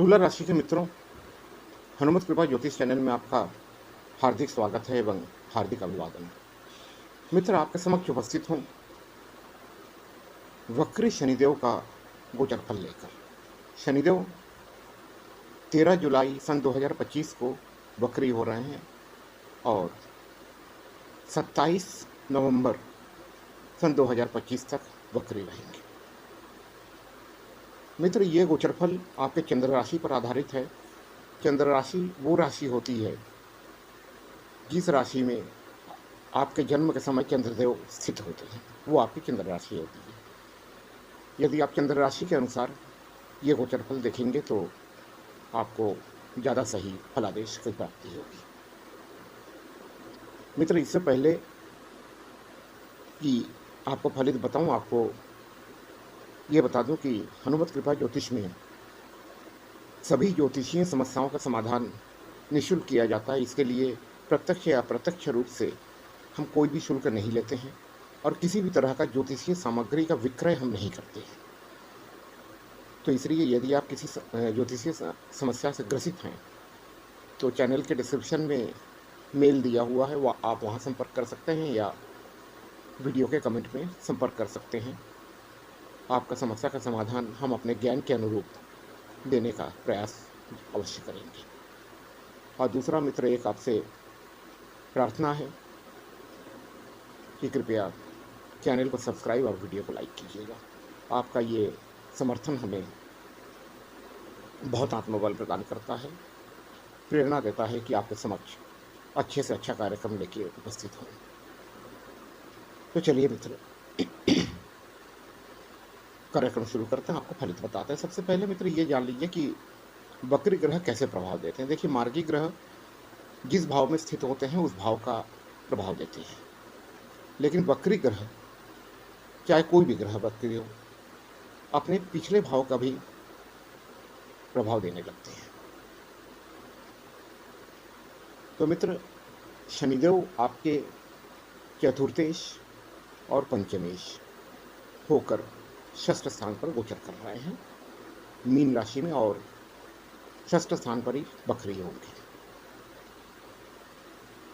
तुला राशि के मित्रों, हनुमत कृपा ज्योतिष चैनल में आपका हार्दिक स्वागत है एवं हार्दिक अभिवादन। मित्र, आपके समक्ष उपस्थित हूँ वक्री शनिदेव का गोचर फल लेकर। शनिदेव 13 जुलाई सन 2025 को वक्री हो रहे हैं और 27 नवंबर सन 2025 तक वक्री रहेंगे। मित्र, ये गोचर फल आपके चंद्र राशि पर आधारित है। चंद्र राशि वो राशि होती है जिस राशि में आपके जन्म के समय चंद्रदेव स्थित होते हैं, वो आपकी चंद्र राशि होती है। यदि आप चंद्र राशि के अनुसार ये गोचर फल देखेंगे तो आपको ज़्यादा सही फलादेश की प्राप्ति होगी। मित्र, इससे पहले कि आपको फलित बताऊं, आपको ये बता दूं कि हनुमत कृपा ज्योतिष में सभी ज्योतिषीय समस्याओं का समाधान निःशुल्क किया जाता है। इसके लिए प्रत्यक्ष या अप्रत्यक्ष रूप से हम कोई भी शुल्क नहीं लेते हैं और किसी भी तरह का ज्योतिषीय सामग्री का विक्रय हम नहीं करते हैं। तो इसलिए यदि आप किसी ज्योतिषीय समस्या से ग्रसित हैं तो चैनल के डिस्क्रिप्शन में मेल दिया हुआ है, वह आप वहां संपर्क कर सकते हैं या वीडियो के कमेंट में संपर्क कर सकते हैं। आपका समस्या का समाधान हम अपने ज्ञान के अनुरूप देने का प्रयास अवश्य करेंगे। और दूसरा मित्र, एक आपसे प्रार्थना है कि कृपया चैनल को सब्सक्राइब और वीडियो को लाइक कीजिएगा। आपका ये समर्थन हमें बहुत आत्मबल प्रदान करता है, प्रेरणा देता है कि आपके समक्ष अच्छे से अच्छा कार्यक्रम लेके उपस्थित हों। तो चलिए मित्र, कार्यक्रम शुरू करते हैं, आपको फलित बताते हैं। सबसे पहले मित्र ये जान लीजिए कि वक्री ग्रह कैसे प्रभाव देते हैं। देखिए, मार्गी ग्रह जिस भाव में स्थित होते हैं उस भाव का प्रभाव देते हैं, लेकिन वक्री ग्रह, चाहे कोई भी ग्रह वक्री हो, अपने पिछले भाव का भी प्रभाव देने लगते हैं। तो मित्र, शनिदेव आपके चतुर्थेश और पंचमेश होकर षष्ठ स्थान पर गोचर कर रहे हैं मीन राशि में, और षष्ठ स्थान पर ही वक्री होंगे।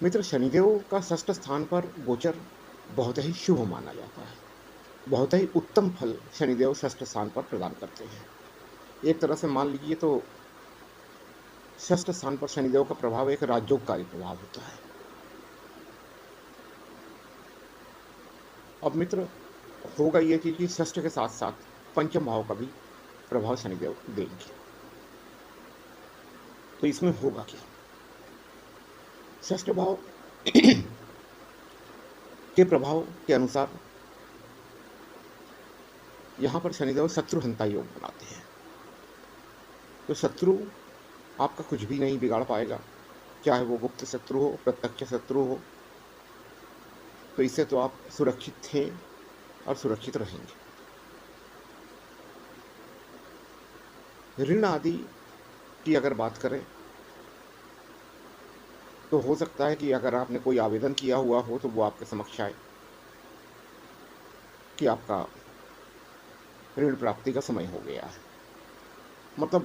मित्र, शनिदेव का षष्ठ स्थान पर गोचर बहुत ही शुभ माना जाता है। बहुत ही उत्तम फल शनिदेव षष्ठ स्थान पर प्रदान करते हैं। एक तरह से मान लीजिए तो षष्ठ स्थान पर शनिदेव का प्रभाव एक राजयोगकारी प्रभाव होता है। अब मित्र, होगा ये कि षष्ठ के साथ साथ पंचम भाव का भी प्रभाव शनिदेव देंगे। तो इसमें होगा क्या? षष्ठ भाव के प्रभाव के अनुसार यहां पर शनिदेव शत्रुहंता योग बनाते हैं। तो शत्रु आपका कुछ भी नहीं बिगाड़ पाएगा, चाहे वो गुप्त शत्रु हो, प्रत्यक्ष शत्रु हो। तो इससे तो आप सुरक्षित थे और सुरक्षित रहेंगे। ऋण आदि की अगर बात करें तो हो सकता है कि अगर आपने कोई आवेदन किया हुआ हो तो वो आपके समक्ष आए कि आपका ऋण प्राप्ति का समय हो गया है, मतलब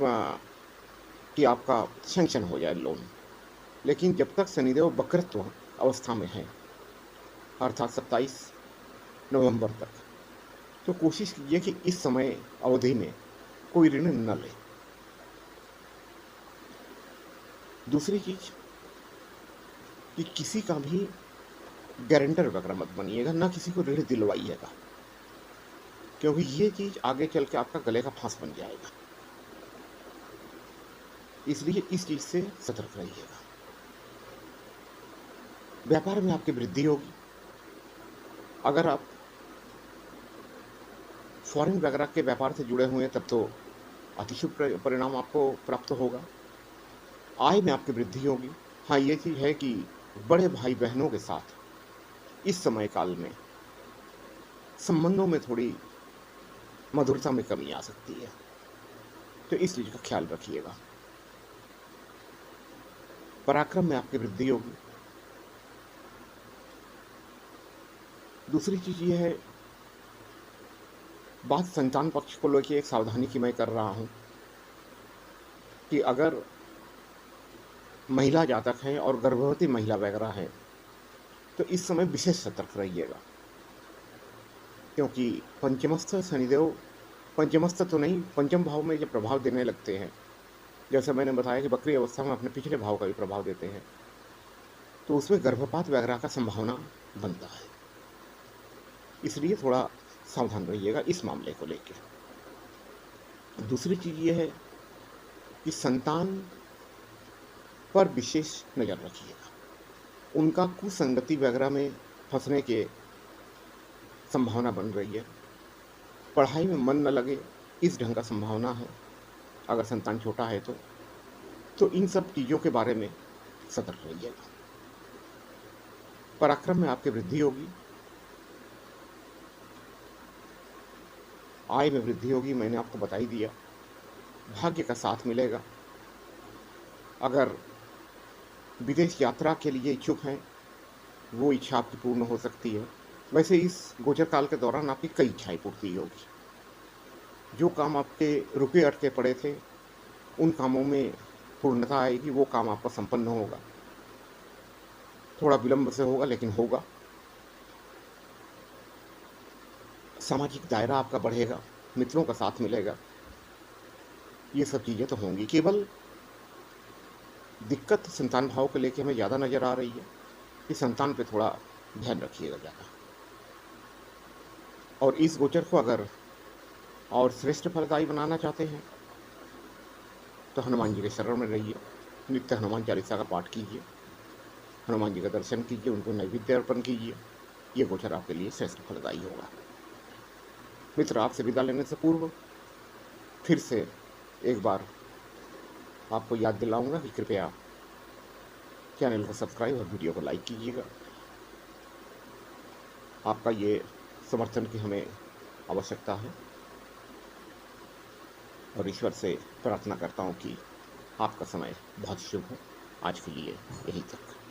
कि आपका सैंक्शन हो जाए लोन। लेकिन जब तक शनिदेव वक्रत्व अवस्था में है, अर्थात 27 नवंबर तक, तो कोशिश कीजिए कि इस समय अवधि में कोई ऋण न ले। दूसरी चीज कि किसी का भी गारंटर वगैरह मत बनिएगा, ना किसी को ऋण दिलवाइएगा, क्योंकि ये चीज आगे चल के आपका गले का फांस बन जाएगा। इसलिए इस चीज से सतर्क रहिएगा। व्यापार में आपकी वृद्धि होगी। अगर आप फॉरेन वगैरह के व्यापार से जुड़े हुए हैं तब तो अतिशुभ परिणाम आपको प्राप्त होगा। आय में आपकी वृद्धि होगी। हाँ, ये चीज है कि बड़े भाई बहनों के साथ इस समय काल में संबंधों में थोड़ी मधुरता में कमी आ सकती है, तो इस चीज का ख्याल रखिएगा। पराक्रम में आपकी वृद्धि होगी। दूसरी चीज ये है, बात संतान पक्ष को लेकर एक सावधानी की मैं कर रहा हूं कि अगर महिला जातक हैं और गर्भवती महिला वगैरह है, तो इस समय विशेष सतर्क रहिएगा, क्योंकि पंचमस्थ शनिदेव, पंचमस्थ तो नहीं, पंचम भाव में जब प्रभाव देने लगते हैं, जैसे मैंने बताया कि वक्री अवस्था में अपने पिछले भाव का भी प्रभाव देते हैं, तो उसमें गर्भपात वगैरह का संभावना बनता है। इसलिए थोड़ा सावधान रहिएगा इस मामले को लेकर। दूसरी चीज़ ये है कि संतान पर विशेष नज़र रखिएगा, उनका कुसंगति वगैरह में फंसने के संभावना बन रही है, पढ़ाई में मन न लगे इस ढंग का संभावना है, अगर संतान छोटा है तो इन सब चीज़ों के बारे में सतर्क रहिएगा। पराक्रम में आपकी वृद्धि होगी, आय में वृद्धि होगी, मैंने आपको बता ही दिया। भाग्य का साथ मिलेगा। अगर विदेश यात्रा के लिए इच्छुक हैं, वो इच्छा आपकी पूर्ण हो सकती है। वैसे इस गोचर काल के दौरान आपकी कई इच्छाएं पूर्ति होगी। जो काम आपके रुके अटके पड़े थे, उन कामों में पूर्णता आएगी, वो काम आपका संपन्न होगा। थोड़ा विलंब से होगा, लेकिन होगा। सामाजिक दायरा आपका बढ़ेगा, मित्रों का साथ मिलेगा, ये सब चीज़ें तो होंगी। केवल दिक्कत संतान भाव को लेकर हमें ज़्यादा नज़र आ रही है कि संतान पे थोड़ा ध्यान रखिएगा ज़्यादा। और इस गोचर को अगर और श्रेष्ठ फलदायी बनाना चाहते हैं तो हनुमान जी के शरण में रहिए, नित्य हनुमान चालीसा का पाठ कीजिए, हनुमान जी का दर्शन कीजिए, उनको नैवेद्य अर्पण कीजिए। ये गोचर आपके लिए श्रेष्ठ फलदायी होगा। मित्र, आपसे विदा लेने से पूर्व फिर से एक बार आपको याद दिलाऊंगा कि कृपया चैनल को सब्सक्राइब और वीडियो को लाइक कीजिएगा। आपका ये समर्थन की हमें आवश्यकता है, और ईश्वर से प्रार्थना करता हूँ कि आपका समय बहुत शुभ हो। आज के लिए यहीं तक।